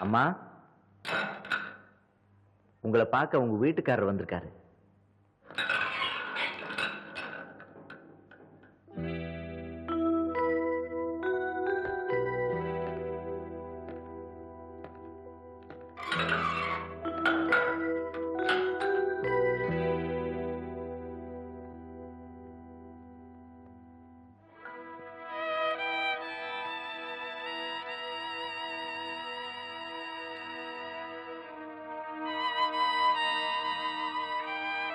அம்மா, உங்களை பார்க்க உங்க வீட்டுக்காரர் வந்திருக்காரு.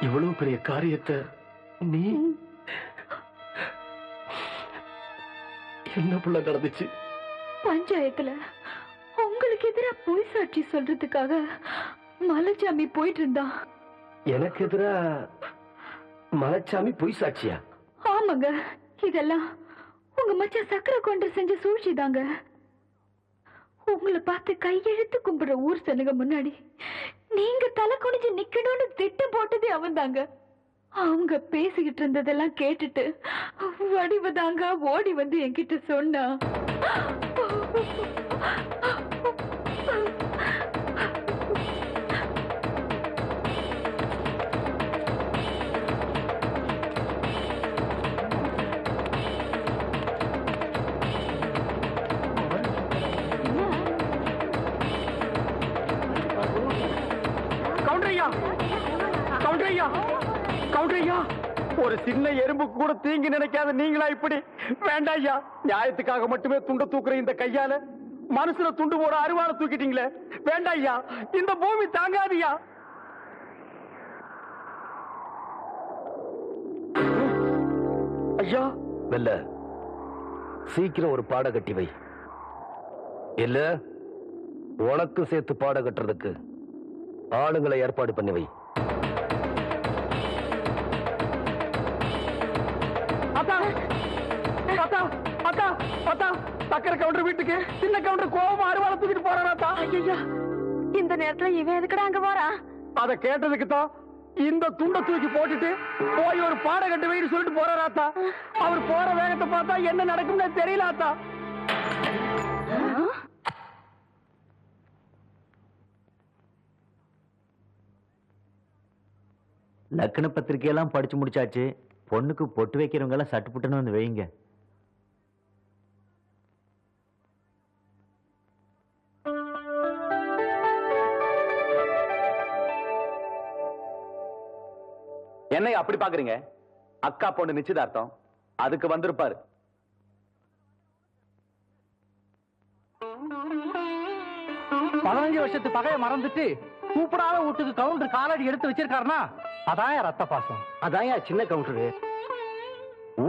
இவ்வளவு பெரிய காரியத்தை நீ என்ன புள்ள நடந்துச்சு? பஞ்சாயத்துல உங்களுக்கு எதிராக பொய் சாட்சி சொல்றதுக்காக மலைச்சாமி போயிட்டு இருந்தா. எனக்கு எதிரா மலைச்சாமி பொய் சாட்சியா? ஆமாங்க, இதெல்லாம் உங்க மச்சான் சக்கரை கொண்டு செஞ்ச சூழ்ச்சிதாங்க. உங்களை பார்த்து கையெழுத்து கும்பிடுற ஊர் சனுங்க முன்னாடி நீங்க தலை குனிஞ்சு நிக்கணும்னு திட்டம் போட்டதே அவன் தாங்க. அவங்க பேசிக்கிட்டு இருந்ததெல்லாம் கேட்டுட்டு வடிவதாங்க ஓடி வந்து என்கிட்ட சொன்னா. ஒரு சின்ன எறும்பு கூட தீங்கி நினைக்காத நீங்களா இப்படி? வேண்டாம் ஐயா, நியாயத்துக்காக மட்டுமே துண்ட தூக்குற இந்த கையால மனசுல துண்டு போட அருவாளை தூக்கிட்டீங்களே. வேண்டாம் ஐயா, இந்த பூமி தாங்காதியா. ஐயா வெல்ல, சீக்கிரம் ஒரு பாட கட்டி வை. இல்ல உனக்கும் சேர்த்து பாட கட்டுறதுக்கு ஆளுங்களை ஏற்பாடு பண்ணி வை. சக்கரை கவுண்டர் வீட்டுக்கு சின்ன கவுண்டர் கோபமா அருவாளை தூக்கிட்டு போறானா? ஐயா, இந்த நேரத்துல இவன் எதுக்கடா அங்க போறான்? அத கேட்டதுக்கு தான் இந்த துண்டை தூக்கி போட்டுட்டு போய் ஒரு பாட கட்டு வைன்னு சொல்லிட்டு போறாராத்தா. அவர் போற வேகத்தை பார்த்தா என்ன நடக்கும்னு தெரியலாத்தா. லக்ன பத்திரிகையெல்லாம் படிச்சு முடிச்சாச்சு. பொண்ணுக்கு பொட்டு வைக்கிறவங்க எல்லாம் சட்டு புட்டுன்னு வந்து வைங்க. என்னை அப்படி பாக்குறீங்க? அக்கா பொண்ணு நிச்சயதார்த்தம், அதுக்கு வந்திருப்பாரு. பதினஞ்சு வருஷத்து பகைய மறந்துட்டு கூப்பிடாத வீட்டுக்கு கவுண்டர் காலடி எடுத்து வச்சிருக்காருனா அதான் ரத்த பாசம். அதான் சின்ன கவுண்டரு.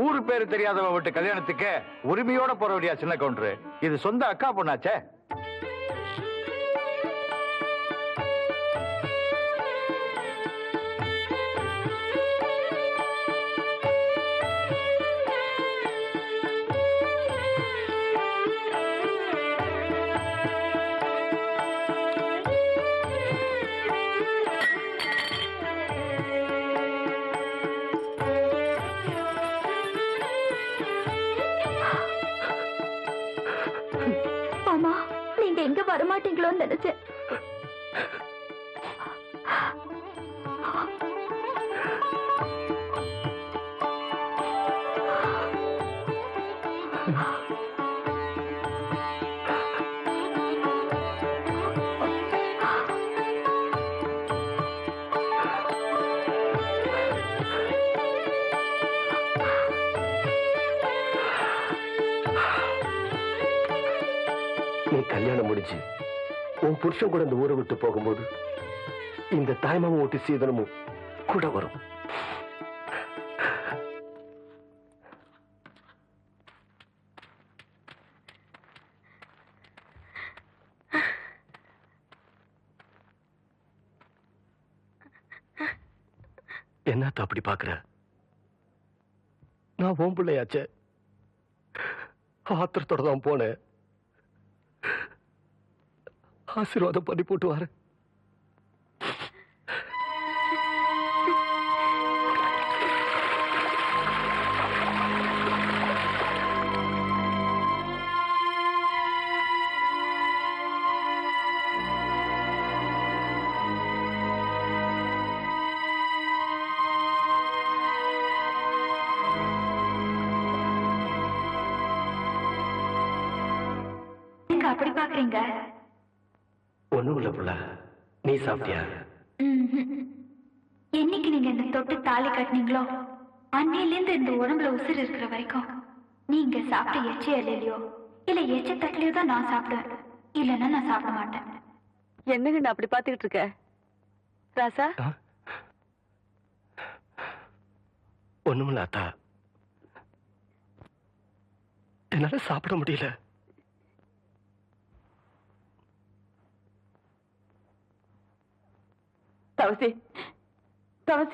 ஊரு பேரு தெரியாதவ விட்டு கல்யாணத்துக்கு உரிமையோட போற வழியா சின்ன கவுண்டரு? இது சொந்த அக்கா பொண்ணாச்சே. வரமாட்டீங்களோன்னு நினைச்சேன். கல்யாணம் முடிச்சு உன் புருஷன் கூட இந்த ஊரை விட்டு போகும்போது இந்த தாய்மாமன் ஓட்டு சீதனமும் கூட வரும். என்னத்த அப்படி பாக்குற? நான் உன் பிள்ளையாச்சே, ஆத்திரத்தோட தான் போனேன். ஆசீர்வாதம் பண்ணி போட்டு வாரு. அப்படி பாக்குறீங்க? ஒண்ணும் இல்ல புள்ள, நீ சாப்பிட்டியா? என்னைக்கு நீங்க இந்த தொட்டு தாலி கட்டினீங்களோ அன்னையிலேருந்து இந்த உடம்புல உசுறு இருக்கிற வரைக்கும் நீங்க சாப்பிட்ட எச்ச இல்லையோ இல்ல எச்ச தட்டிலையோ தான் நான் சாப்பிடுவேன், இல்லைன்னா நான் சாப்பிட மாட்டேன். என்னங்க நான் அப்படி பாத்துக்கிட்டு இருக்க ராசா? ஒண்ணுமில்ல அத்தா, என்னால சாப்பிட முடியல. தவசி, தவசி